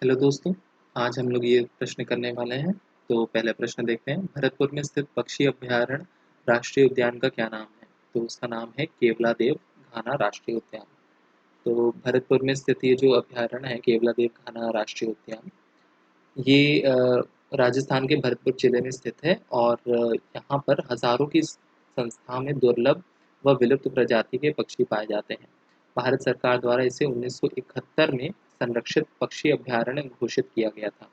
Hello दोस्तों, आज हम लोग ये प्रश्न करने वाले हैं। तो पहला प्रश्न देखते हैं, भरतपुर में स्थित पक्षी अभयारण्य राष्ट्रीय उद्यान का क्या नाम है? तो उसका नाम है केवलादेव घाना राष्ट्रीय उद्यान। तो भरतपुर में स्थित ये जो अभयारण्य है केवलादेव घाना राष्ट्रीय उद्यान, ये राजस्थान के भरतपुर जिले में स्थित है और यहाँ पर हजारों की संख्या में दुर्लभ व विलुप्त प्रजाति के पक्षी पाए जाते हैं। भारत सरकार द्वारा इसे 1971 में संरक्षित पक्षी अभयारण्य घोषित किया गया था,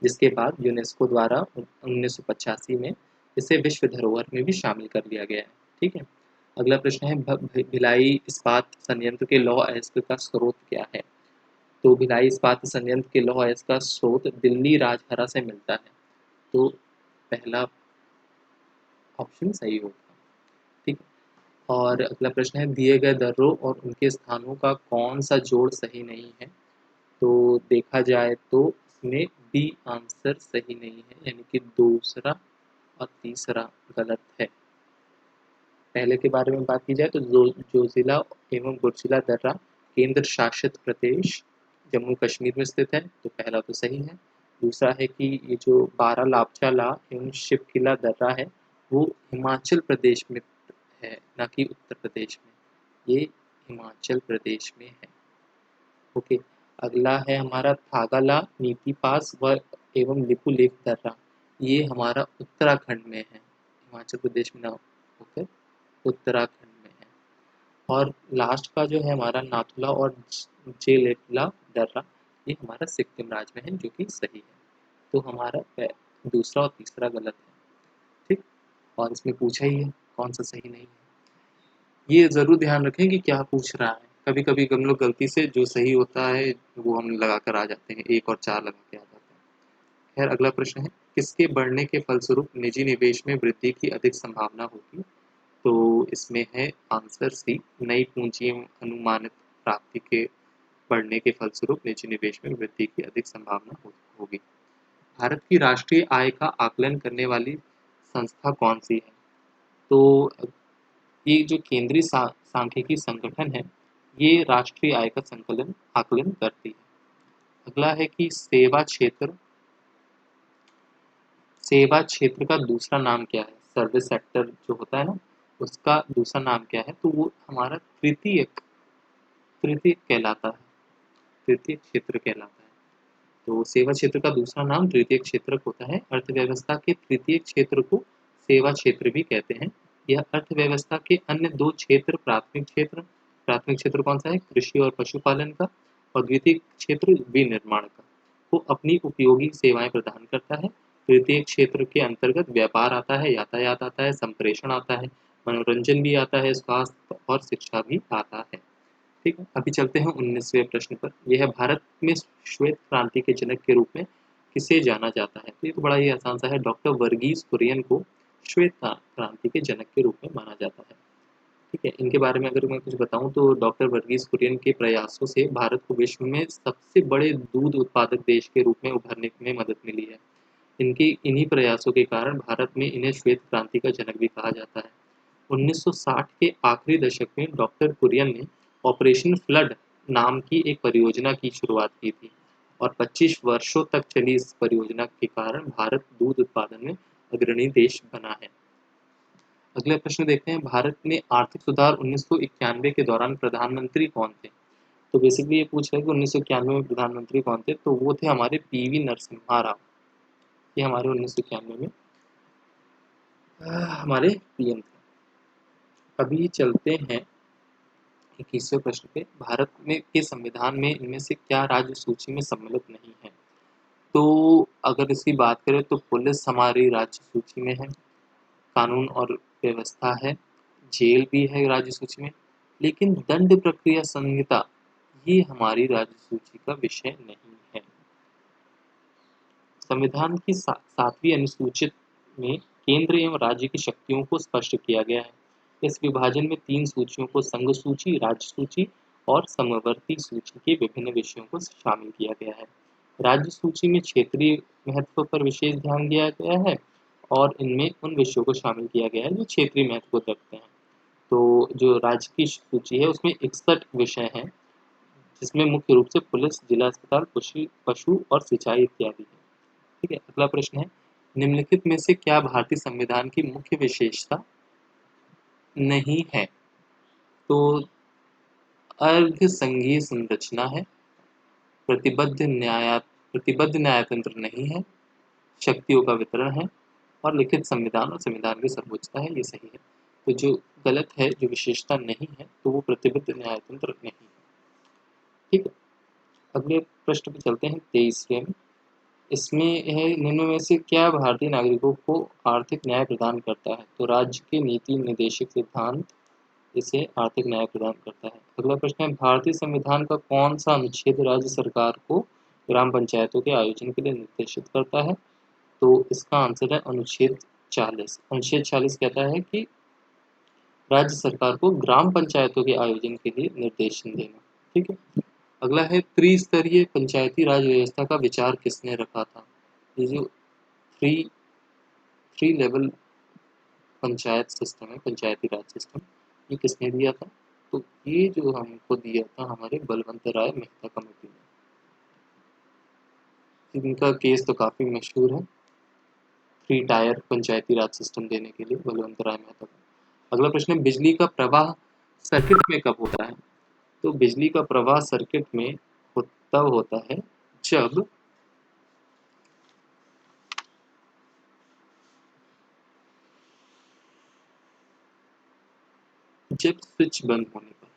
जिसके बाद यूनेस्को द्वारा 1985 में इसे विश्व धरोहर में भी शामिल कर लिया गया है। ठीक है। अगला प्रश्न है, भिलाई इस्पात संयंत्र के लौह अयस्क का स्रोत क्या है? तो भिलाई इस्पात संयंत्र के लौह अयस्क का स्रोत दिल्ली राजहरा से मिलता है। तो पहला ऑप्शन सही होगा। ठीक। और अगला प्रश्न है, दिए गए दर्रों और उनके स्थानों का कौन सा जोड़ सही नहीं है? तो देखा जाए तो इसमें बी आंसर सही नहीं है, यानी कि दूसरा और तीसरा गलत है। पहले के बारे में बात की जाए तो जोजिला एवं गुर्जिला दर्रा केंद्र शासित प्रदेश जम्मू कश्मीर में स्थित है, तो पहला तो सही है। दूसरा है कि ये जो बारालापचा एवं शिवकिला दर्रा है वो हिमाचल प्रदेश में है, ना कि उत्तर प्रदेश में। ये हिमाचल प्रदेश में है। ओके। अगला है हमारा थागाला नीति पास व एवं लिपुलेख दर्रा, ये हमारा उत्तराखंड में है, हिमाचल प्रदेश में ना होकर उत्तराखंड में है। और लास्ट का जो है हमारा नाथुला और जेलेटला दर्रा, ये हमारा सिक्किम राज्य में है, जो कि सही है। तो हमारा दूसरा और तीसरा गलत है। ठीक। और इसमें पूछा ही है कौन सा सही नहीं है। ये ज़रूर ध्यान रखें कि क्या पूछ रहा है। कभी कभी हम लोग गलती से जो सही होता है वो हम लगा कर आ जाते हैं, 1 और 4 लगा के आ जाते हैं। खैर, अगला प्रश्न है, किसके बढ़ने के फलस्वरूप निजी निवेश में वृद्धि की अधिक संभावना होगी? तो इसमें है आंसर सी, नई पूंजी अनुमानित प्राप्ति के बढ़ने के फलस्वरूप निजी निवेश में वृद्धि की अधिक संभावना होगी। भारत की राष्ट्रीय आय का आकलन करने वाली संस्था कौन सी है? तो ये जो केंद्रीय सांख्यिकी संगठन है, ये राष्ट्रीय आय का संकलन आकलन करती है। अगला है कि सेवा क्षेत्र का दूसरा नाम क्या है? सर्विस सेक्टर जो होता है ना, उसका दूसरा नाम क्या है? तो वो हमारा तृतीयक तृतीयक कहलाता है। तृतीयक क्षेत्र कहलाता है। तो सेवा क्षेत्र का दूसरा नाम तृतीयक क्षेत्र होता है। अर्थव्यवस्था के तृतीयक क्षेत्र को सेवा क्षेत्र भी कहते हैं। यह अर्थव्यवस्था के अन्य 2 क्षेत्र, प्राथमिक क्षेत्र कौन सा है? कृषि और पशुपालन का। और द्वितीयक क्षेत्र विनिर्माण का, को अपनी उपयोगी सेवाएं प्रदान करता है। तृतीय क्षेत्र के अंतर्गत व्यापार आता है, यातायात आता है, संप्रेषण आता है, मनोरंजन भी आता है, स्वास्थ्य और शिक्षा भी आता है। ठीक है। अभी चलते हैं 19वें प्रश्न पर। यह है, भारत में श्वेत क्रांति के जनक के रूप में किसे जाना जाता है? तो ये तो बड़ा ही आसान सा है, डॉक्टर वर्गीज कुरियन को श्वेत क्रांति के जनक के रूप में माना जाता है। ठीक है। इनके बारे में अगर मैं कुछ बताऊं तो डॉक्टर वर्गीज कुरियन के प्रयासों से भारत को विश्व में सबसे बड़े दूध उत्पादक देश के रूप में उभरने में मदद मिली है। इनके इन्हीं प्रयासों के कारण भारत में इन्हें श्वेत क्रांति का जनक भी कहा जाता है। 1960 के आखिरी दशक में डॉक्टर कुरियन ने ऑपरेशन फ्लड नाम की एक परियोजना की शुरुआत की थी और 25 वर्षों तक चली इस परियोजना के कारण भारत दूध उत्पादन में अग्रणी देश बना है। अगले प्रश्न देखते हैं, भारत में आर्थिक सुधार 1991 के दौरान प्रधानमंत्री कौन थे? तो बेसिकली ये पूछ रहा है कि 1991 में प्रधानमंत्री कौन थे? तो वो थे हमारे पीवी नरसिम्हा राव। ये हमारे 1991 में हमारे पीएम थे। अभी चलते हैं 21वें प्रश्न पे। भारत में के संविधान में इनमें से क्या राज्य सूची में सम्मिलित नहीं है? तो अगर इसकी बात करें तो पुलिस हमारी राज्य सूची में है, कानून और व्यवस्था है, जेल भी है राज्य सूची में, लेकिन दंड प्रक्रिया संहिता ये हमारी राज्य सूची का विषय नहीं है। संविधान की 7वीं अनुसूचित में केंद्र एवं राज्य की शक्तियों को स्पष्ट किया गया है। इस विभाजन में 3 सूचियों को संघ सूची, राज्य सूची और समवर्ती सूची के विभिन्न विषयों को शामिल किया गया है। राज्य सूची में क्षेत्रीय महत्व पर विशेष ध्यान दिया गया है और इनमें उन विषयों को शामिल किया गया है जो क्षेत्रीय महत्व रखते हैं। तो जो राज्य की सूची है उसमें 61 विषय हैं जिसमें मुख्य रूप से पुलिस, जिला अस्पताल, पशु और सिंचाई इत्यादि है। ठीक है, अगला प्रश्न है, निम्नलिखित में से क्या भारतीय संविधान की मुख्य विशेषता नहीं है? तो अर्ध संघीय संरचना है, प्रतिबद्ध न्यायतंत्र नहीं है, शक्तियों का वितरण है और लिखित संविधान और संविधान की सर्वोच्चता है। ये सही है। तो जो गलत है, जो विशेषता नहीं है, तो वो प्रतिबद्ध न्यायतंत्र नहीं है। ठीक है, अगले प्रश्न पे चलते हैं, 23वें में। इसमें है, निम्न में से क्या भारतीय नागरिकों को आर्थिक न्याय प्रदान करता है? तो राज्य के नीति निर्देशक सिद्धांत इसे आर्थिक न्याय प्रदान करता है। अगला प्रश्न है, भारतीय संविधान का कौन सा अनुच्छेद राज्य सरकार को ग्राम पंचायतों के आयोजन के लिए निर्देशित करता है? तो इसका आंसर है अनुच्छेद 40। अनुच्छेद 40 कहता है कि राज्य सरकार को ग्राम पंचायतों के आयोजन के लिए निर्देशन देना। ठीक है, अगला है, त्रिस्तरीय पंचायती राज व्यवस्था का विचार किसने रखा था? ये जो three three level panchayat system है, पंचायती राज सिस्टम, ये किसने दिया था? तो ये जो हमको दिया था हमारे बलवंत राय मेहता कमेटी ने। इनका केस तो काफ़ी मशहूर है, 3 टायर पंचायती राज सिस्टम देने के लिए बलवंत राय मेहता का। अगला प्रश्न है, बिजली का प्रवाह सर्किट में कब होता है? तो बिजली का प्रवाह सर्किट में तब होता है जब स्विच बंद होने पर।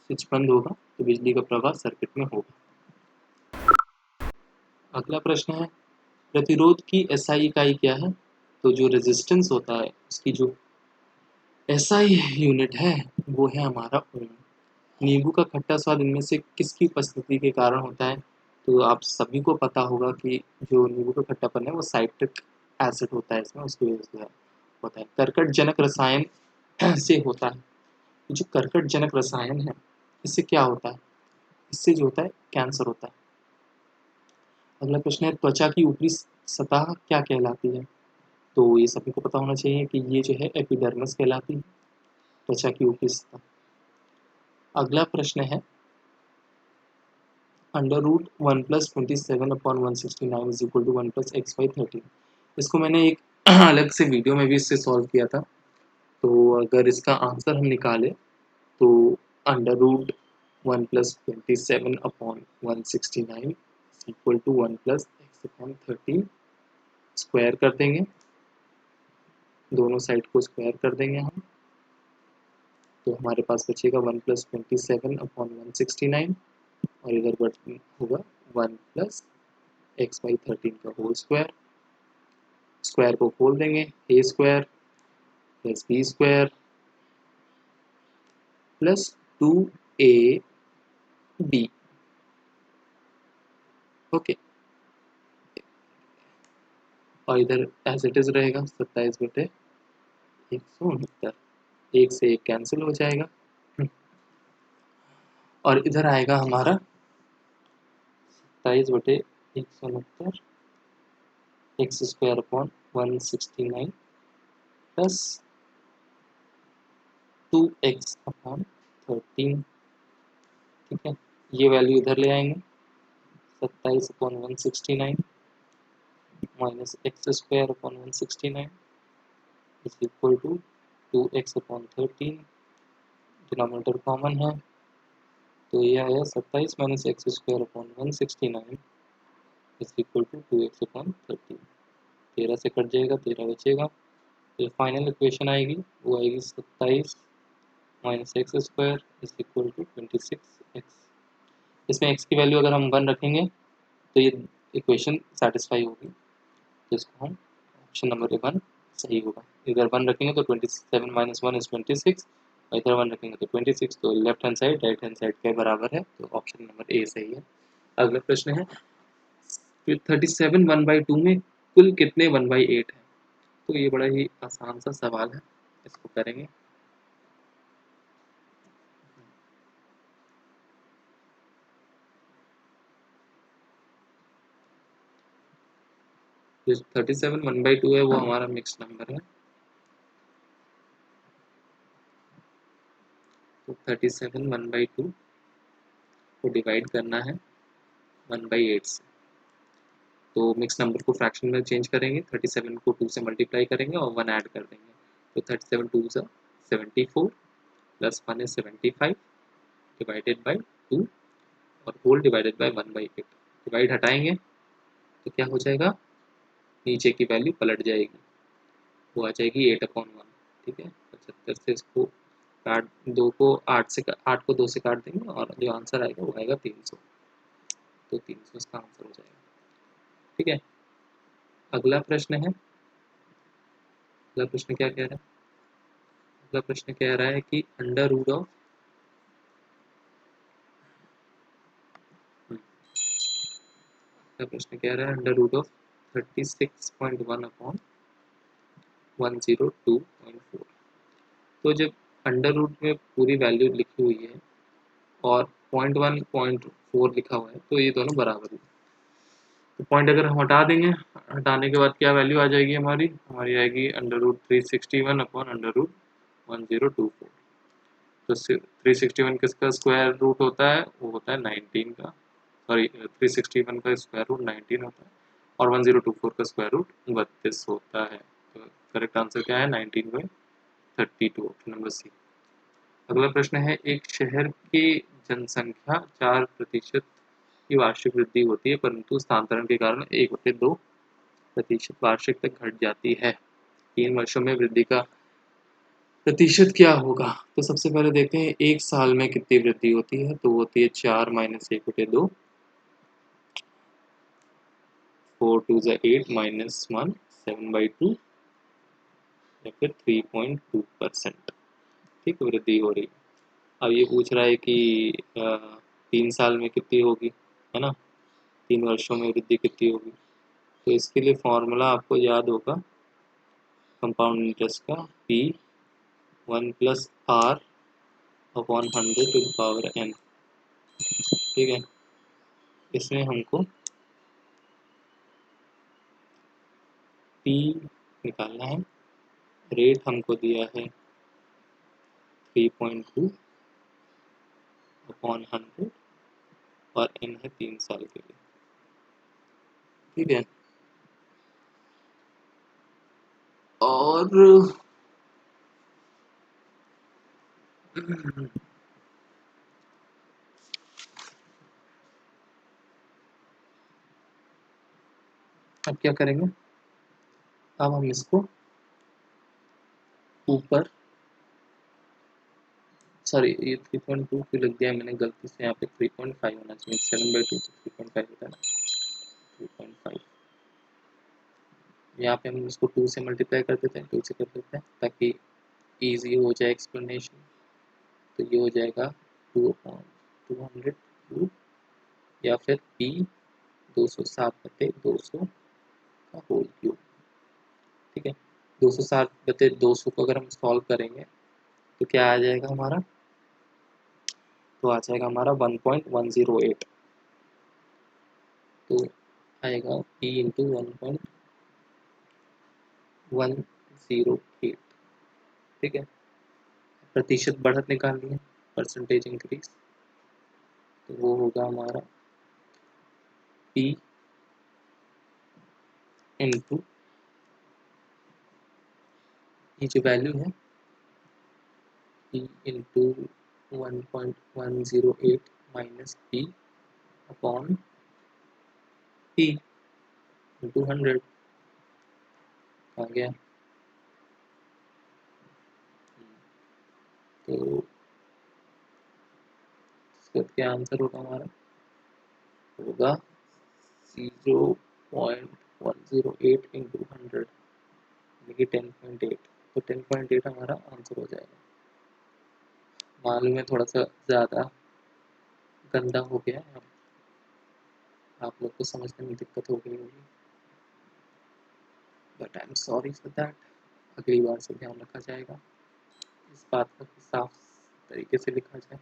स्विच बंद होगा तो बिजली का प्रवाह सर्किट में होगा। अगला प्रश्न है, प्रतिरोध की एसआई इकाई क्या है? तो जो रेजिस्टेंस होता है उसकी जो एसआई यूनिट है वो है हमारा ओम। नींबू का खट्टा स्वाद इनमें से किसकी उपस्थिति के कारण होता है? तो आप सभी को पता होगा कि जो नींबू का खट्टापन है वो साइट्रिक एसिड होता है, इसमें उसकी वजह से होता है। कर्कटजनक रसायन से होता है। जो कर्कटजनक रसायन है इससे क्या होता है? इससे जो होता है कैंसर होता है। अगला प्रश्न है, त्वचा की ऊपरी सतह क्या कहलाती है? तो ये सभी को पता होना चाहिए कि ये जो है एपिडर्मिस कहलाती है, त्वचा की ऊपरी सतह। अगला प्रश्न है, under root 1+27/169 is equal to 1+x/13। इसको मैंने एक अलग से वीडियो में भी इससे सॉल्व किया था। तो अगर इसका आंसर हम निकालें तो under root 1+27/169 equal to 1+x/13 square कर देंगे, दोनों साइड को स्क्वायर कर देंगे हम, तो हमारे पास बचेगा 1+27/169 और इधर होगा 1+x/13 का होल स्क्वायर। स्क्वायर को खोल देंगे, A square plus B square plus 2ab। Okay, और इधर एज इट इज रहेगा 27/169, एक से एक कैंसिल हो जाएगा और इधर आएगा हमारा 27/169 x square upon 169 plus 2x/13। ठीक है, ये वैल्यू इधर ले आएंगे, 27/169 minus x square upon 169 is equal to 2x/13। Denominator common है तो ये आया 27 minus x square upon 169 is equal to 2x/13। 13 से कट जाएगा, 13 बचेगा, तो फाइनल इक्वेशन आएगी वो आएगी 27 minus x square is equal to 26x। इसमें x की वैल्यू अगर हम 1 रखेंगे तो ये इक्वेशन सेटिस्फाई होगी, तो इसको हम ऑप्शन नंबर 1 सही होगा। इधर 1 रखेंगे तो 27 माइनस 1 इज 26 और इधर 1 रखेंगे तो 26, तो left hand side right hand side के बराबर है, तो ऑप्शन नंबर ए सही है। अगला प्रश्न है, 37 1/2 में कुल कितने 1/8 है? तो ये बड़ा ही आसान सा सवाल है, इसको करेंगे। जो 37 1/2 है वो हमारा मिक्स नंबर है, तो 37 1/2 को डिवाइड करना है 1/8 से। तो मिक्स नंबर को फ्रैक्शन में चेंज करेंगे, 37 को 2 से मल्टीप्लाई करेंगे और 1 ऐड कर देंगे। तो 37 2 से 74 प्लस 1 is 75 डिवाइडेड बाई 2 और होल डिवाइडेड बाई 1/8। डिवाइड हटाएंगे तो क्या हो जाएगा, नीचे की वैल्यू पलट जाएगी, वो आ जाएगी 8/1। ठीक है, 75 से इसको काट, 2 को 8 को 2 से काट देंगे और जो आंसर आएगा वो आएगा 300। तो 300 इसका आंसर हो जाएगा। ठीक है, अगला प्रश्न है, अगला प्रश्न क्या कह रहा है, अगला प्रश्न कह रहा है कि अंडर रूट ऑफ अगला प्रश्न कह रहा है अंडर रूट ऑफ 36.1/102.4। तो जब अंडर रूट में पूरी वैल्यू लिखी हुई है और 0.1 0.4 लिखा हुआ है तो ये दोनों बराबर है। तो पॉइंट अगर हम हटा देंगे, हटाने के बाद क्या वैल्यू आ जाएगी हमारी आएगी अंडर रूट 361/1024। तो 361 किसका स्क्वायर रूट होता है, वो होता है 19 का, सॉरी 361 का स्क्वायर रूट 19 होता है और 1024 का स्क्वायर रूट 32 होता है। तो करेक्ट आंसर क्या है, 19/32, ऑप्शन नंबर सी। अगला प्रश्न है, एक शहर की जनसंख्या 4% की वार्षिक वृद्धि होती है परंतु स्थानांतरण के कारण 1/2% वार्षिक तक घट जाती है। 3 वर्षों में वृद्धि का प्रतिशत क्या होगा। तो सबसे पहले देखते हैं एक साल में कितनी वृद्धि होती है, तो होती है 4 - 1/2, 4 2 8 -1 7/2 या फिर 3.2%। ठीक, वृद्धि हो रही है। अब ये पूछ रहा है कि 3 साल में कितनी होगी, है ना, 3 वर्षों में वृद्धि कितनी होगी। तो इसके लिए फॉर्मूला आपको याद होगा कंपाउंड इंटरेस्ट का, P1 + R/100⁴ n। ठीक है, इसमें हमको P निकालना है, रेट हमको दिया है 3.2/100 और n है 3 साल के लिए। ठीक है, और अब क्या करेंगे, अब हम इसको ऊपर, सॉरी ये 3.2 क्यों लिख दिया मैंने गलती से, यहाँ पे 3.5 होना चाहिए, 7/2 तो 3.5 होता है ना, 3.5। यहाँ पे हम इसको 2 से मल्टीप्लाई कर देते हैं, 2 से कर देते हैं ताकि ईजी हो जाए एक्सप्लेनेशन। तो ये हो जाएगा 2/200 या फिर P 207/200 का होल क्यूब। ठीक है, 207/200 को अगर हम सॉल्व करेंगे तो क्या आ जाएगा हमारा, तो आ जाएगा हमारा 1.108। तो आएगा P × 1.108। ठीक है, प्रतिशत बढ़त निकालनी है, परसेंटेज इंक्रीज, तो वो होगा हमारा P × ये जो वैल्यू है P × 1.108 - P/P × 100 आ गया। तो इसका क्या आंसर होगा हमारा, होगा 0.108 × 100 यानी कि 10.8। तो 10.8 हमारा आंसर हो जाएगा। मालूम है थोड़ा सा ज़्यादा गंदा हो गया है, आप लोग को समझने में दिक्कत हो गई होगी, but I am sorry for that. अगली बार से ध्यान रखा जाएगा इस बात का कि साफ तरीके से लिखा जाए।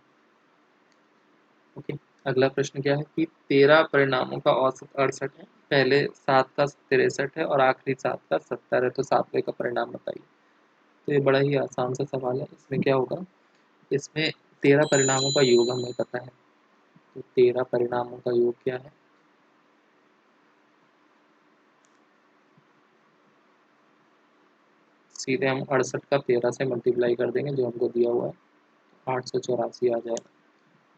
ओके, अगला प्रश्न क्या है कि 13 परिणामों का औसत 68 है, पहले 7 का 63 है और आखिरी 7 का 70 है, तो 7वें का परिणाम बताइए। तो ये बड़ा ही आसान सा सवाल है। इसमें क्या होगा, इसमें 13 परिणामों का योग हमें पता है, तो 13 परिणामों का योग क्या है? सीधे हम 68 का 13 से मल्टीप्लाई कर देंगे जो हमको दिया हुआ है, 884 आ जाएगा।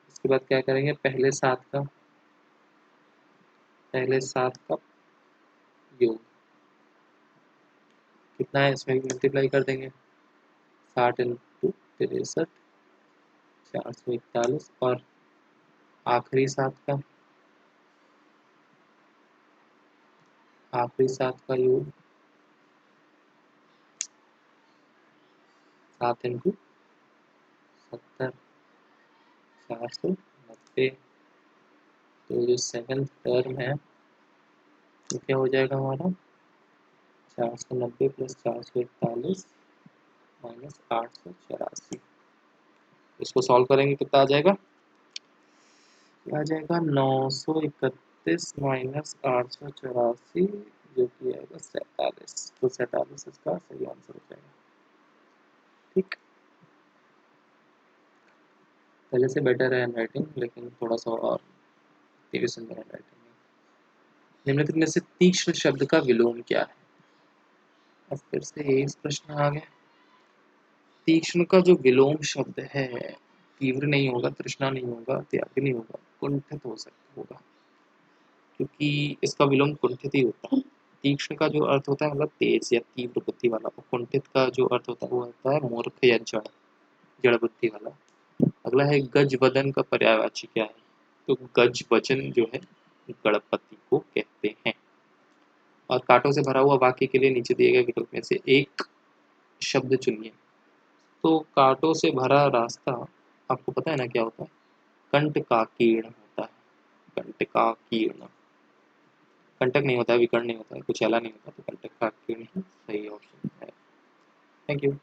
इसके बाद क्या करेंगे, पहले 7 का योग कितना है, इसमें भी मल्टीप्लाई कर देंगे, 60 इंटू 63 441, और आखिरी 7 का योग 7 इंटू 70 490। तो जो 7th टर्म है तो क्या हो जाएगा हमारा, 490 प्लस 441 माइनस 884। इसको सॉल्व करेंगे कितना आ जाएगा, आ जाएगा 931 माइनस 884, जो कि आएगा 47। तो 47 इसका सही आंसर हो जाएगा। ठीक, पहले से बेटर है हैंडराइटिंग, लेकिन थोड़ा सा और तेजी सुंदर हैंडराइटिंग है। निम्नलिखित में से तीक्ष्ण शब्द का विलोम क्या है? अब फिर से यही प्रश्न आ गया। तीक्ष्ण का जो विलोम शब्द है, तीव्र नहीं होगा, तृष्णा नहीं होगा, त्याग नहीं होगा, कुंठित हो सकता होगा, क्योंकि इसका विलोम कुंठित ही होता है। तीक्ष्ण का जो अर्थ होता है मतलब तेज या तीव्र बुद्धि वाला, और कुंठित का जो अर्थ होता है वो होता है मूर्ख या जड़ बुद्धि वाला। अगला है गज वदन का पर्यायवाची क्या है? तो गज वचन जो है गणपति को कहते हैं। और कांटों से भरा हुआ वाक्य के लिए नीचे दिए गए विकल्प में से एक शब्द चुनिए। तो कांटों से भरा रास्ता, आपको पता है ना क्या होता है, कंट का कीर्ण होता है। कंट का कीर्ण, कंटक नहीं होता है, विकर्ण नहीं होता है, कुचैला नहीं होता, तो कंटक का कीर्ण ही सही ऑप्शन है। Thank you.